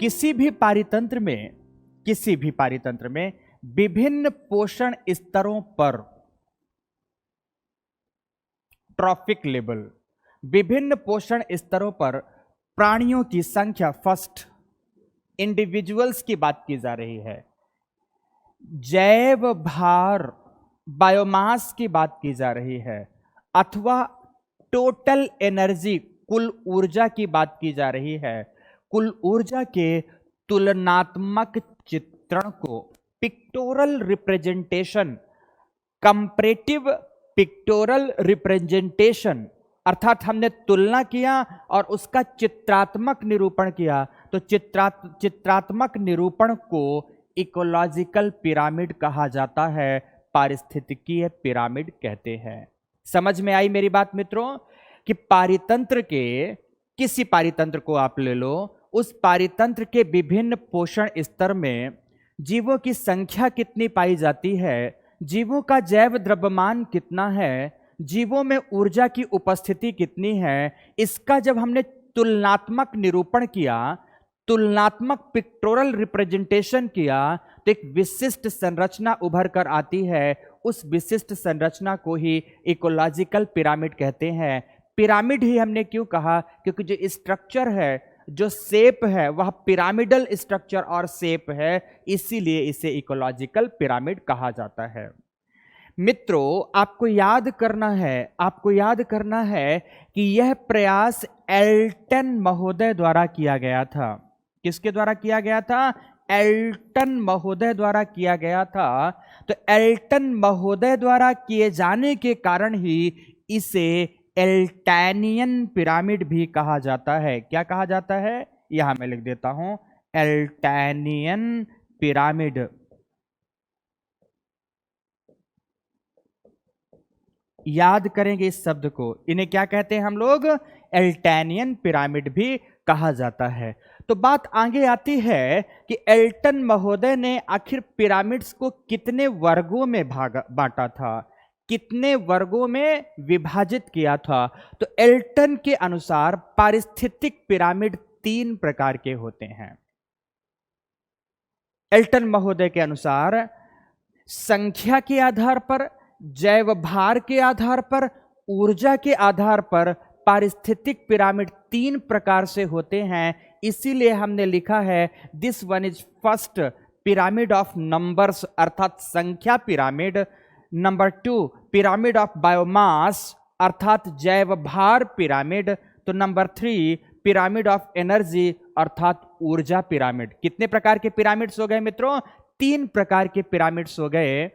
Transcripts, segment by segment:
किसी भी पारितंत्र में विभिन्न पोषण स्तरों पर ट्रॉफिक लेवल, विभिन्न पोषण स्तरों पर प्राणियों की संख्या, फर्स्ट इंडिविजुअल्स की बात की जा रही है, जैव भार बायोमास की बात की जा रही है, अथवा टोटल एनर्जी कुल ऊर्जा की बात की जा रही है, कुल ऊर्जा के तुलनात्मक चित्रण को pectoral representation, comparative pectoral representation, अर्थात हमने तुलना किया और उसका चित्रात्मक निरूपण किया, तो चित्रात्मक निरूपण को इकोलॉजिकल पिरामिड कहा जाता है, पारिस्थितिकीय पिरामिड कहते हैं। समझ में आई मेरी बात मित्रों कि पारितंत्र के, किसी पारितंत्र को आप ले लो, उस पारितंत्र के विभिन्न पोषण स्तर में जीवों की संख्या कितनी पाई जाती है, जीवों का जैव द्रव्यमान कितना है, जीवों में ऊर्जा की उपस्थिति कितनी है, इसका जब हमने तुलनात्मक निरूपण किया, तुलनात्मक पिक्टोरल रिप्रेजेंटेशन किया, तो एक विशिष्ट संरचना उभर कर आती है। उस विशिष्ट संरचना को ही इकोलॉजिकल पिरामिड कहते हैं। पिरामिड ही हमने क्यों कहा, क्योंकि जो स्ट्रक्चर है, जो शेप है, वह पिरामिडल स्ट्रक्चर और शेप है, इसीलिए इसे इकोलॉजिकल पिरामिड कहा जाता है। मित्रों, आपको याद करना है कि यह प्रयास एल्टन महोदय द्वारा किया गया था। किसके द्वारा किया गया था? एल्टन महोदय द्वारा किया गया था। तो एल्टन महोदय द्वारा किए जाने के कारण ही इसे एल्टेनियन पिरामिड भी कहा जाता है। क्या कहा जाता है? यहां मैं लिख देता हूं, एल्टेनियन पिरामिड। याद करेंगे इस शब्द को, इन्हें क्या कहते हैं हम लोग? एल्टेनियन पिरामिड भी कहा जाता है। तो बात आगे आती है कि एल्टन महोदय ने आखिर पिरामिड्स को कितने वर्गों में बांटा था, कितने वर्गों में विभाजित किया था। तो एल्टन के अनुसार पारिस्थितिक पिरामिड 3 प्रकार के होते हैं। एल्टन महोदय के अनुसार संख्या के आधार पर, जैव भार के आधार पर, ऊर्जा के आधार पर पारिस्थितिक पिरामिड 3 प्रकार से होते हैं। इसीलिए हमने लिखा है this one is first pyramid of numbers, अर्थात संख्या pyramid. Number 2 pyramid of biomass, अर्थात जैव भार पिरामिड। तो नंबर 3 पिरामिड ऑफ एनर्जी, अर्थात ऊर्जा पिरामिड। कितने प्रकार के पिरामिड्स हो गए मित्रों? 3 प्रकार के पिरामिड्स हो गए।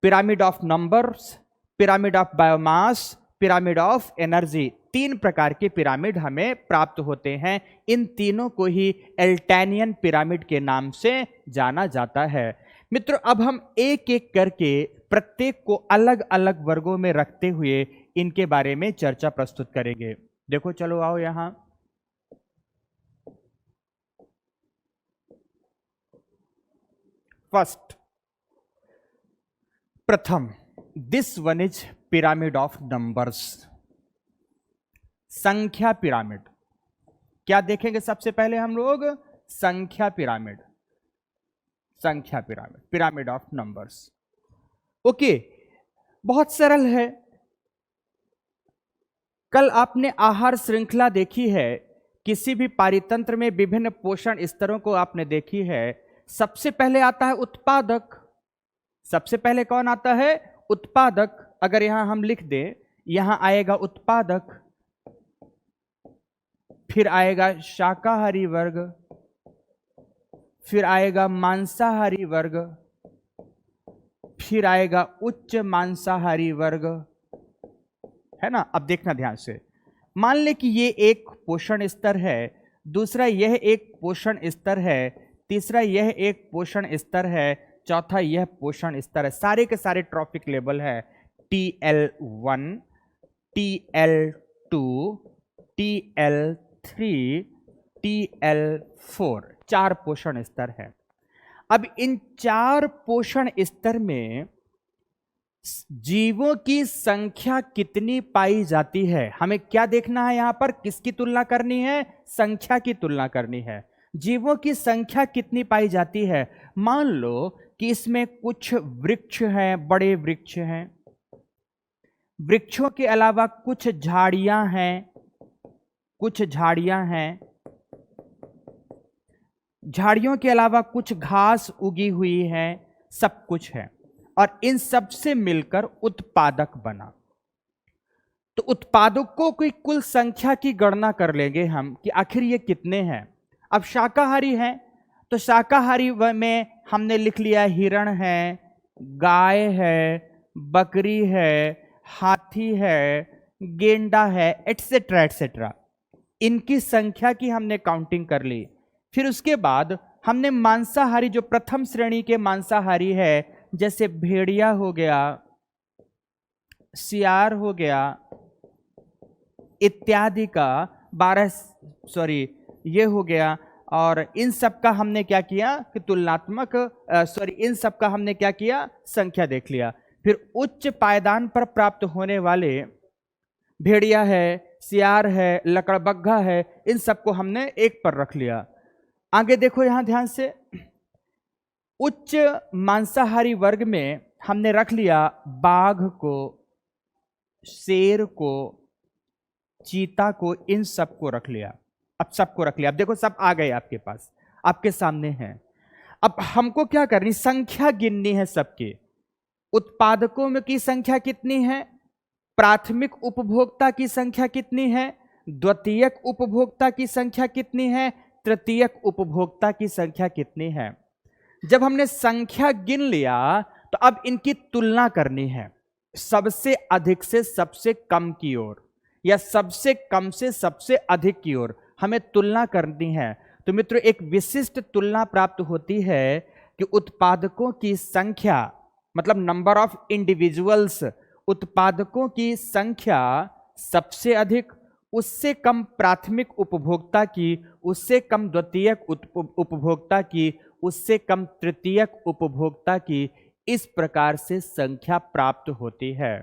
Pyramid of numbers, pyramid of biomass, pyramid of energy. 3 प्रकार के पिरामिड हमें प्राप्त होते हैं। इन तीनों को ही एल्टेनियन पिरामिड के नाम से जाना जाता है। मित्रों, अब हम एक एक करके प्रत्येक को अलग अलग वर्गों में रखते हुए इनके बारे में चर्चा प्रस्तुत करेंगे। देखो, चलो आओ यहां। फर्स्ट, प्रथम, this one is pyramid of numbers, संख्या पिरामिड। क्या देखेंगे सबसे पहले हम लोग? संख्या पिरामिड, संख्या pyramid, pyramid of numbers. Okay, बहुत सरल है। कल आपने आहार श्रृंखला देखी है, किसी भी पारितंत्र में विभिन्न पोषण स्तरों को आपने देखी है। सबसे पहले आता है उत्पादक। सबसे पहले कौन आता है? उत्पादक। अगर यहां हम लिख दें, यहां आएगा उत्पादक, फिर आएगा शाकाहारी वर्ग, फिर आएगा मांसाहारी वर्ग, फिर आएगा उच्च मांसाहारी वर्ग, है ना। अब देखना ध्यान से, मान ले कि ये एक पोषण स्तर है, दूसरा यह एक पोषण स्तर है, तीसरा यह एक पोषण स्तर है, चौथा यह पोषण स्तर है। सारे के सारे ट्रॉफिक लेवल है। TL1, TL2, TL3, TL4, 4 पोषण स्तर है। अब इन 4 पोषण स्तर में जीवों की संख्या कितनी पाई जाती है, हमें क्या देखना है? यहां पर किसकी तुलना करनी है? संख्या की तुलना करनी है। जीवों की संख्या कितनी पाई जाती है? मान लो कि इसमें कुछ वृक्ष हैं, बड़े वृक्ष हैं, वृक्षों के अलावा कुछ झाड़ियां हैं, कुछ झाड़ियां हैं, झाड़ियों के अलावा कुछ घास उगी हुई है, सब कुछ है, और इन सब से मिलकर उत्पादक बना। तो उत्पादकों की कुल संख्या की गणना कर लेंगे हम कि आखिर ये कितने हैं। अब शाकाहारी हैं तो शाकाहारी में हमने लिख लिया हिरण है, गाय है, बकरी है, हाथी है, गेंडा है, एटसेट्रा एटसेट्रा। इनकी संख्या की हमने काउंटिंग कर ली। फिर उसके बाद हमने मांसाहारी, जो प्रथम श्रेणी के मांसाहारी है, जैसे भेड़िया हो गया, सियार हो गया इत्यादि का 12 ये हो गया, और इन सब का हमने क्या किया कि तुलनात्मक इन सब का हमने क्या किया, संख्या देख लिया। फिर उच्च पायदान पर प्राप्त होने वाले भेड़िया है, सियार है, लकड़बग्घा है, इन सबको हमने एक पर रख लिया। आगे देखो यहां ध्यान से, उच्च मांसाहारी वर्ग में हमने रख लिया बाघ को, शेर को, चीता को, इन सबको रख लिया। अब सबको रख लिया। अब देखो सब आ गए आपके पास, आपके सामने हैं। अब हमको क्या करनी, संख्या गिननी है सबकी। उत्पादकों में की संख्या कितनी है, प्राथमिक उपभोक्ता की संख्या कितनी है, द्वितीयक उपभोक्ता की संख्या कितनी है, तृतीयक उपभोक्ता की संख्या कितनी है। जब हमने संख्या गिन लिया तो अब इनकी तुलना करनी है, सबसे अधिक से सबसे कम की ओर, या सबसे कम से सबसे अधिक की ओर हमें तुलना करनी है। तो मित्रों, एक विशिष्ट तुलना प्राप्त होती है कि उत्पादकों की संख्या, मतलब नंबर ऑफ इंडिविजुअल्स, उत्पादकों की संख्या सबसे अधिक, उससे कम प्राथमिक उपभोक्ता की, उससे कम द्वितीयक उपभोक्ता की, उससे कम तृतीयक उपभोक्ता की, इस प्रकार से संख्या प्राप्त होती है।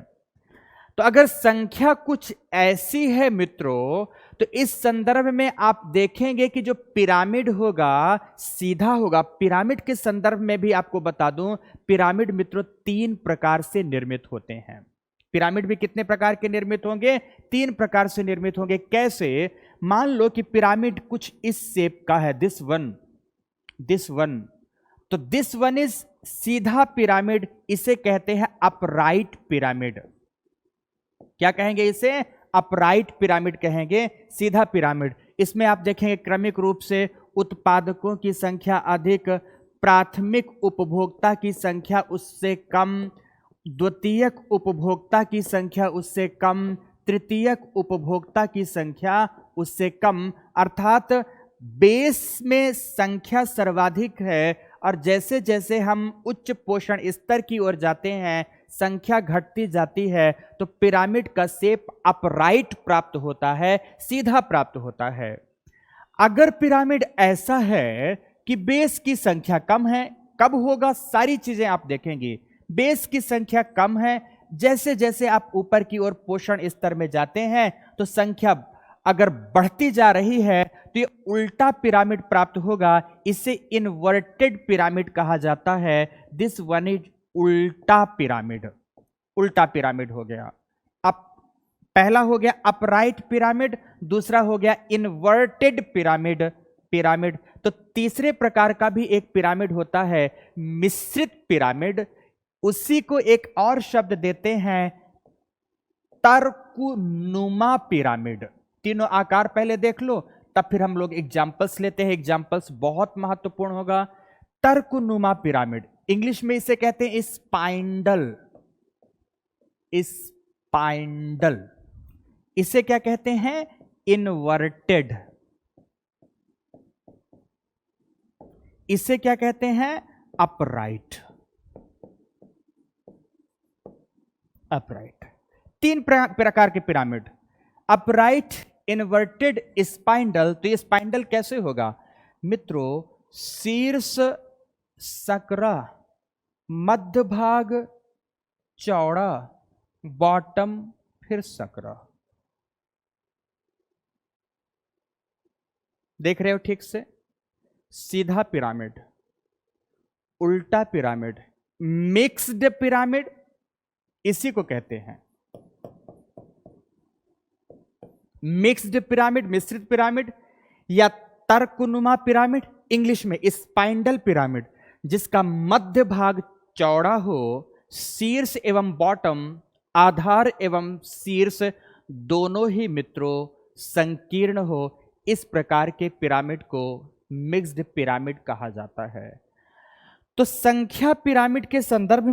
तो अगर संख्या कुछ ऐसी है मित्रों, तो इस संदर्भ में आप देखेंगे कि जो पिरामिड होगा सीधा होगा। पिरामिड के संदर्भ में भी आपको बता दूं, पिरामिड मित्रों 3 प्रकार से निर्मित होते हैं। पिरामिड भी कितने प्रकार के निर्मित होंगे, 3 प्रकार से निर्मित होंगे। कैसे? मान लो कि पिरामिड कुछ इस शेप का है, दिस वन, तो दिस वन इज सीधा पिरामिड, इसे कहते हैं अपराइट पिरामिड। क्या कहेंगे इसे? अपराइट पिरामिड कहेंगे, सीधा पिरामिड। इसमें आप देखेंगे क्रमिक रूप से उत्पादकों की संख्या अधिक, प्राथमिक उपभोक्ता की संख्या उससे कम, द्वितीयक उपभोक्ता की संख्या उससे कम, तृतीयक उपभोक्ता की संख्या उससे कम। अर्थात बेस में संख्या सर्वाधिक है, और जैसे जैसे हम उच्च पोषण स्तर की ओर जाते हैं संख्या घटती जाती है, तो पिरामिड का शेप अपराइट प्राप्त होता है, सीधा प्राप्त होता है। अगर पिरामिड ऐसा है कि बेस की संख्या कम है, कब होगा, सारी चीजें आप देखेंगे। बेस की संख्या कम है, जैसे जैसे आप ऊपर की ओर पोषण स्तर में जाते हैं तो संख्या अगर बढ़ती जा रही है तो ये उल्टा पिरामिड प्राप्त होगा। इसे इन्वर्टेड पिरामिड कहा जाता है। दिस वन इज उल्टा पिरामिड, उल्टा पिरामिड हो गया। अब पहला हो गया अपराइट पिरामिड, दूसरा हो गया इन्वर्टेड पिरामिड। तो तीसरे प्रकार का भी एक पिरामिड होता है, मिश्रित पिरामिड। उसी को एक और शब्द देते हैं तर्कनुमा पिरामिड। तीनों आकार पहले देख लो, तब फिर हम लोग एग्जाम्पल्स लेते हैं। एग्जाम्पल्स बहुत महत्वपूर्ण होगा। तर्कनुमा पिरामिड, इंग्लिश में इसे कहते हैं स्पाइंडल। स्पाइंडल, इसे क्या कहते हैं? इनवर्टेड। इसे क्या कहते हैं? अपराइट। अपराइट। 3 प्रकार के पिरामिड, अपराइट, इन्वर्टेड, स्पाइंडल। तो ये स्पाइंडल कैसे होगा मित्रों? शीर्ष सकरा, मध्य भाग चौड़ा, बॉटम फिर सकरा। देख रहे हो ठीक से? सीधा पिरामिड, उल्टा पिरामिड, मिक्स्ड पिरामिड, इसी को कहते हैं मिक्स्ड पिरामिड, मिश्रित पिरामिड, या तर्कनुमा पिरामिड, इंग्लिश में स्पाइंडल पिरामिड, जिसका मध्य भाग चौड़ा हो, शीर्ष एवं बॉटम, आधार एवं शीर्ष दोनों ही मित्रों संकीर्ण हो। इस प्रकार के पिरामिड को मिक्स्ड पिरामिड कहा जाता है। तो संख्या पिरामिड के संदर्भ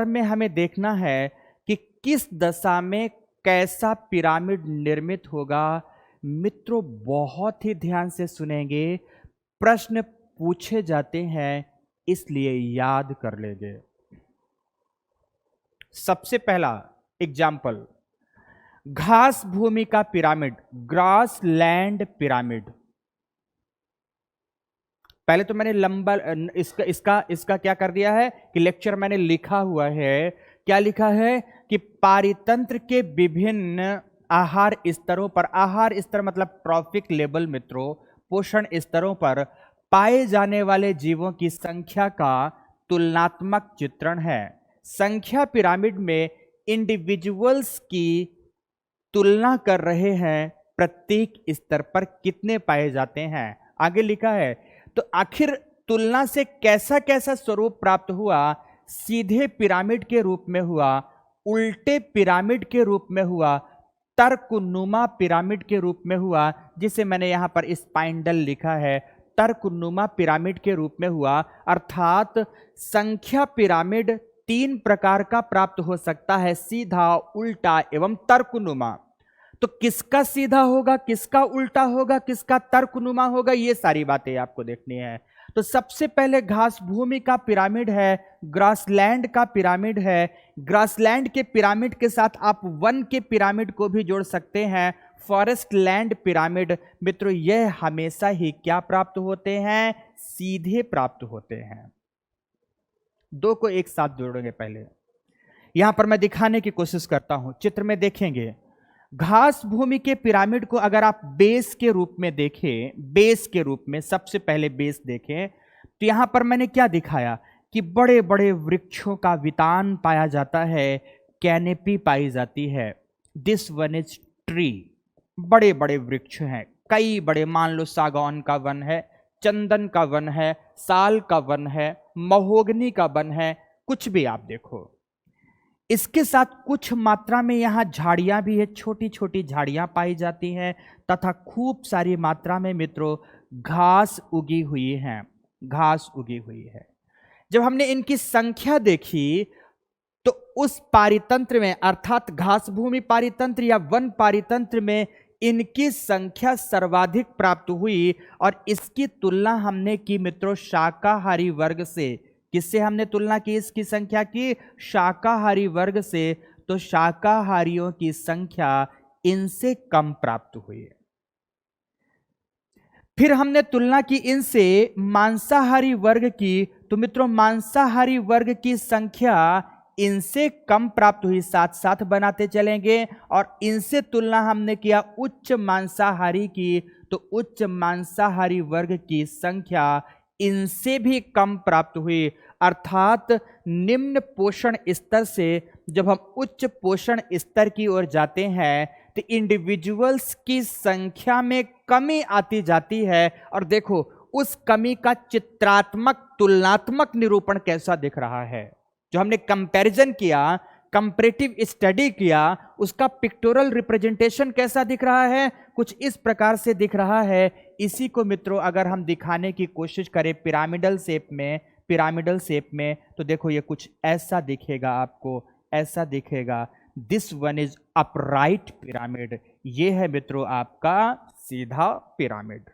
में हमें देखना है कि किस दशा में कैसा पिरामिड निर्मित होगा। मित्रों बहुत ही ध्यान से सुनेंगे, प्रश्न पूछे जाते हैं इसलिए याद कर लेंगे। सबसे पहला एग्जाम्पल, घास भूमि का पिरामिड, ग्रास लैंड पिरामिड। पहले तो मैंने लंबा इसका क्या कर दिया है कि लेक्चर मैंने लिखा हुआ है, क्या लिखा है कि पारितंत्र के विभिन्न आहार स्तरों पर, आहार स्तर मतलब ट्रॉफिक लेवल मित्रों, पोषण स्तरों पर पाए जाने वाले जीवों की संख्या का तुलनात्मक चित्रण है। संख्या पिरामिड में इंडिविजुअल्स की तुलना कर रहे हैं, प्रत्येक स्तर पर कितने पाए जाते हैं। आगे लिखा है, तो आखिर तुलना से कैसा कैसा स्वरूप प्राप्त हुआ। सीधे पिरामिड के रूप में हुआ, उल्टे पिरामिड के रूप में हुआ, तर्कनुमा पिरामिड के रूप में हुआ, जिसे मैंने यहां पर स्पाइंडल लिखा है, तर्कनुमा पिरामिड के रूप में हुआ। अर्थात संख्या पिरामिड तीन प्रकार का प्राप्त हो सकता है, सीधा, उल्टा एवं तर्कनुमा। तो किसका सीधा होगा, किसका उल्टा होगा, किसका तर्कनुमा होगा, ये सारी बातें आपको देखनी है। तो सबसे पहले घास भूमि का पिरामिड है, ग्रासलैंड का पिरामिड है। ग्रासलैंड के पिरामिड के साथ आप वन के पिरामिड को भी जोड़ सकते हैं, फॉरेस्ट लैंड पिरामिड। मित्रों यह हमेशा ही क्या प्राप्त होते हैं, सीधे प्राप्त होते हैं। दो को एक साथ जोड़ेंगे। पहले यहां पर मैं दिखाने की कोशिश करता हूं, चित्र में देखेंगे। घास भूमि के पिरामिड को अगर आप बेस के रूप में देखें, बेस के रूप में सबसे पहले बेस देखें, तो यहां पर मैंने क्या दिखाया कि बड़े बड़े वृक्षों का वितान पाया जाता है, कैनेपी पाई जाती है। दिस वन इज ट्री, बड़े बड़े वृक्ष हैं, कई बड़े, मान लो सागौन का वन है, चंदन का वन है, साल का वन है, महोगनी का वन है, कुछ भी आप देखो। इसके साथ कुछ मात्रा में यहां झाड़ियां भी है, छोटी छोटी झाड़ियां पाई जाती हैं, तथा खूब सारी मात्रा में मित्रों घास उगी हुई है, घास उगी हुई है। जब हमने इनकी संख्या देखी तो उस पारितंत्र में, अर्थात घास भूमि पारितंत्र या वन पारितंत्र में, इनकी संख्या सर्वाधिक प्राप्त हुई। और इसकी तुलना हमने की मित्रों शाकाहारी वर्ग से। किससे हमने तुलना की इसकी संख्या की? शाकाहारी वर्ग से। तो शाकाहारियों की संख्या इनसे कम प्राप्त हुई। फिर हमने तुलना की इनसे मांसाहारी वर्ग की, तो मित्रों मांसाहारी वर्ग की संख्या इनसे कम प्राप्त हुई, साथ साथ बनाते चलेंगे। और इनसे तुलना हमने किया उच्च मांसाहारी की, तो उच्च मांसाहारी वर्ग की संख्या इनसे भी कम प्राप्त हुई। अर्थात निम्न पोषण स्तर से जब हम उच्च पोषण स्तर की ओर जाते हैं तो इंडिविजुअल्स की संख्या में कमी आती जाती है। और देखो उस कमी का चित्रात्मक तुलनात्मक निरूपण कैसा दिख रहा है। जो हमने कंपैरिजन किया, कंपैरेटिव स्टडी किया, उसका पिक्टोरल रिप्रेजेंटेशन कैसा दिख रहा है, कुछ इस प्रकार से दिख रहा है। इसी को मित्रों अगर हम दिखाने की कोशिश करें पिरामिडल शेप में, तो देखो ये कुछ ऐसा दिखेगा, आपको ऐसा दिखेगा। This one is upright pyramid. ये है मित्रों आपका सीधा पिरामिड।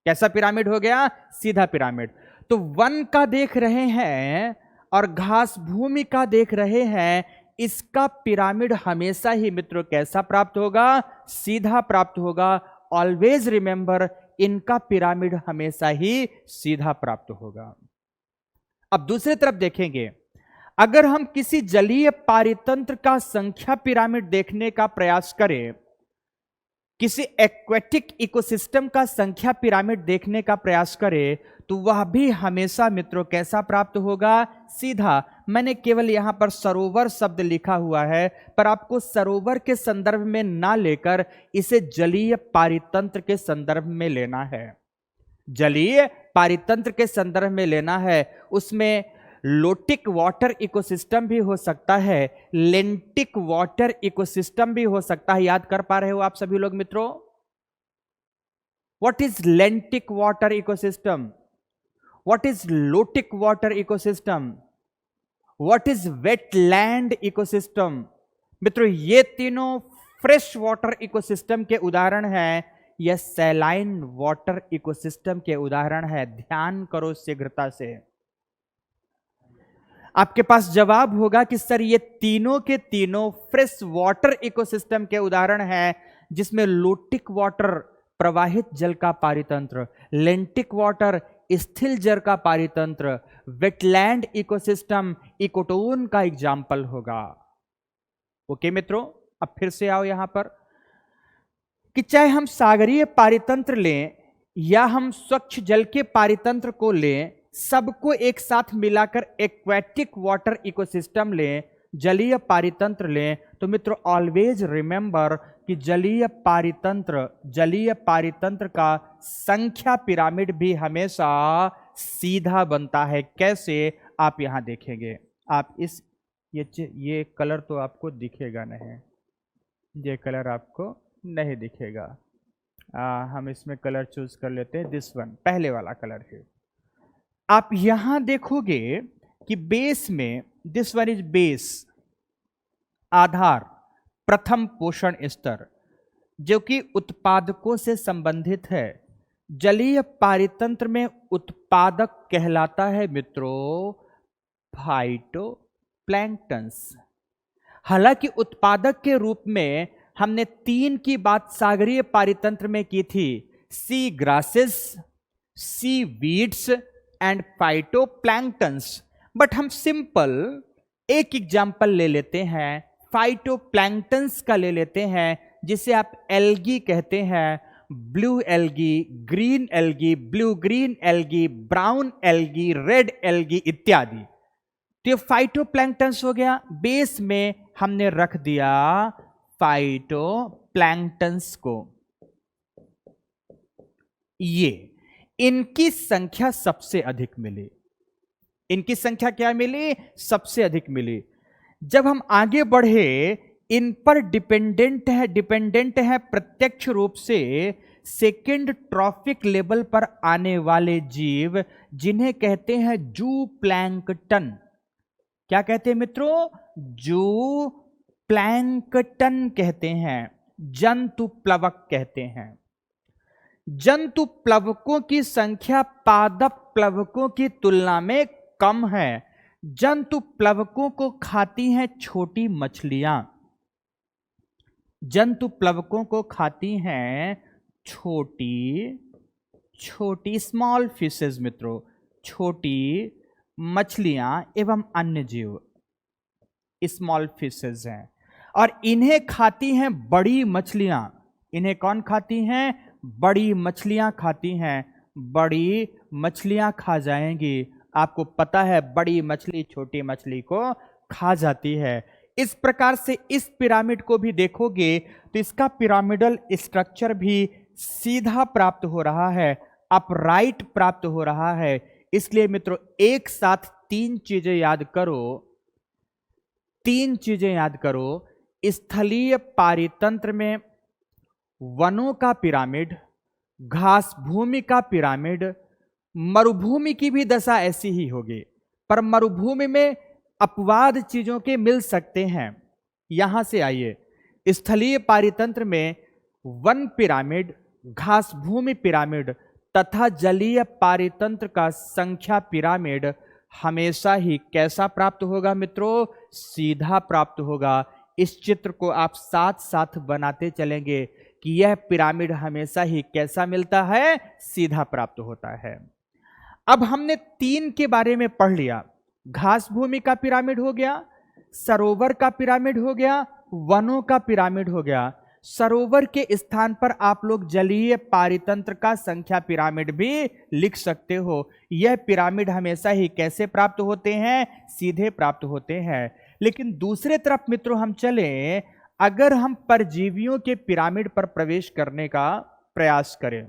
कैसा पिरामिड हो गया? सीधा पिरामिड। तो वन का देख रहे हैं और घास भूमि का देख रहे हैं, इसका पिरामिड हमेशा ही मित्रों कैसा प्राप्त होगा? सीधा प्राप्त होगा। ऑलवेज रिमेंबर, इनका पिरामिड हमेशा ही सीधा प्राप्त होगा। अब दूसरी तरफ देखेंगे, अगर हम किसी जलीय पारितंत्र का संख्या पिरामिड देखने का प्रयास करें किसी एक्वेटिक इकोसिस्टम का संख्या पिरामिड देखने का प्रयास करे तो वह भी हमेशा मित्रों कैसा प्राप्त होगा? सीधा। मैंने केवल यहां पर सरोवर शब्द लिखा हुआ है, पर आपको सरोवर के संदर्भ में ना लेकर इसे जलीय पारितंत्र के संदर्भ में लेना है। जलीय पारितंत्र के संदर्भ में लेना है। उसमें लोटिक वाटर इकोसिस्टम भी हो सकता है, लेंटिक वाटर इकोसिस्टम भी हो सकता है। याद कर पा रहे हो आप सभी लोग मित्रों? What is लेंटिक water ecosystem? What is lotic water ecosystem? What is wetland ecosystem? मित्रों ये तीनों फ्रेश वाटर इकोसिस्टम के उदाहरण हैं, यह सैलाइन वाटर इकोसिस्टम के उदाहरण है। ध्यान करो शीघ्रता से। आपके पास जवाब होगा कि सर ये तीनों के तीनों फ्रेश वाटर इकोसिस्टम के उदाहरण हैं, जिसमें लोटिक वाटर प्रवाहित जल का पारितंत्र, लेंटिक वाटर स्थिर जल का पारितंत्र, वेटलैंड इकोसिस्टम इकोटोन का एग्जाम्पल होगा। ओके मित्रों, अब फिर से आओ यहां पर कि चाहे हम सागरीय पारितंत्र लें या हम स्वच्छ जल के पारितंत्र को लें, सबको एक साथ मिलाकर एक्वेटिक वाटर इकोसिस्टम लें, जलीय पारितंत्र लें, तो मित्रों ऑलवेज रिमेंबर कि जलीय पारितंत्र का संख्या पिरामिड भी हमेशा सीधा बनता है। कैसे? आप यहां देखेंगे। आप इस ये कलर तो आपको दिखेगा नहीं, ये कलर आपको नहीं दिखेगा। हम इसमें कलर चूज कर लेते हैं, दिस वन, पहले वाला कलर है। आप यहां देखोगे कि बेस में, दिस वन इज बेस, आधार, प्रथम पोषण स्तर, जो कि उत्पादकों से संबंधित है। जलीय पारितंत्र में उत्पादक कहलाता है मित्रों फाइटोप्लैंक्टन्स। हालांकि उत्पादक के रूप में हमने 3 की बात सागरीय पारितंत्र में की थी, sea grasses, sea weeds and phytoplanktons. But हम सिंपल एक एग्जाम्पल ले लेते हैं, फाइटोप्लैंक्टन्स का ले लेते हैं, जिसे आप एल्गी कहते हैं। Blue algae, green algae, blue green algae, brown algae, red algae इत्यादि। तो ये फाइटोप्लैंक्टन्स हो गया। बेस में हमने रख दिया फाइटोप्लैंक्टन्स को। ये इनकी संख्या सबसे अधिक मिली। इनकी संख्या क्या मिली? सबसे अधिक मिली। जब हम आगे बढ़े, इन पर डिपेंडेंट है प्रत्यक्ष रूप से सेकेंड ट्रॉफिक लेवल पर आने वाले जीव, जिन्हें कहते हैं जू प्लैंकटन। क्या कहते हैं मित्रों? जू प्लैंकटन कहते हैं, जंतु प्लवक कहते हैं। जंतु प्लवकों की संख्या पादप प्लवकों की तुलना में कम है। जंतु प्लवकों को खाती हैं छोटी मछलियां। जंतु प्लवकों को खाती हैं छोटी स्मॉल फिशेज मित्रों, छोटी मछलियां एवं अन्य जीव स्मॉल फिशेज हैं। और इन्हें खाती हैं बड़ी मछलियां। इन्हें कौन खाती हैं? बड़ी मछलियां खाती हैं। बड़ी मछलियां खा जाएंगी। आपको पता है बड़ी मछली छोटी मछली को खा जाती है। इस प्रकार से इस पिरामिड को भी देखोगे तो इसका पिरामिडल स्ट्रक्चर भी सीधा प्राप्त हो रहा है, अपराइट प्राप्त हो रहा है। इसलिए मित्रों एक साथ 3 चीजें याद करो। 3 चीजें याद करो। स्थलीय पारितंत्र में वनों का पिरामिड, घास भूमि का पिरामिड, मरुभूमि की भी दशा ऐसी ही होगी, पर मरुभूमि में अपवाद चीजों के मिल सकते हैं। यहां से आइए, स्थलीय पारितंत्र में वन पिरामिड, घास भूमि पिरामिड तथा जलीय पारितंत्र का संख्या पिरामिड हमेशा ही कैसा प्राप्त होगा मित्रों? सीधा प्राप्त होगा। इस चित्र को आप साथ साथ बनाते चलेंगे कि यह पिरामिड हमेशा ही कैसा मिलता है? सीधा प्राप्त होता है। अब हमने 3 के बारे में पढ़ लिया। घास भूमि का पिरामिड हो गया, सरोवर का पिरामिड हो गया, वनों का पिरामिड हो गया। सरोवर के स्थान पर आप लोग जलीय पारितंत्र का संख्या पिरामिड भी लिख सकते हो। यह पिरामिड हमेशा ही कैसे प्राप्त होते हैं? सीधे प्राप्त होते हैं। लेकिन दूसरे तरफ मित्रों हम चलें, अगर हम परजीवियों के पिरामिड पर प्रवेश करने का प्रयास करें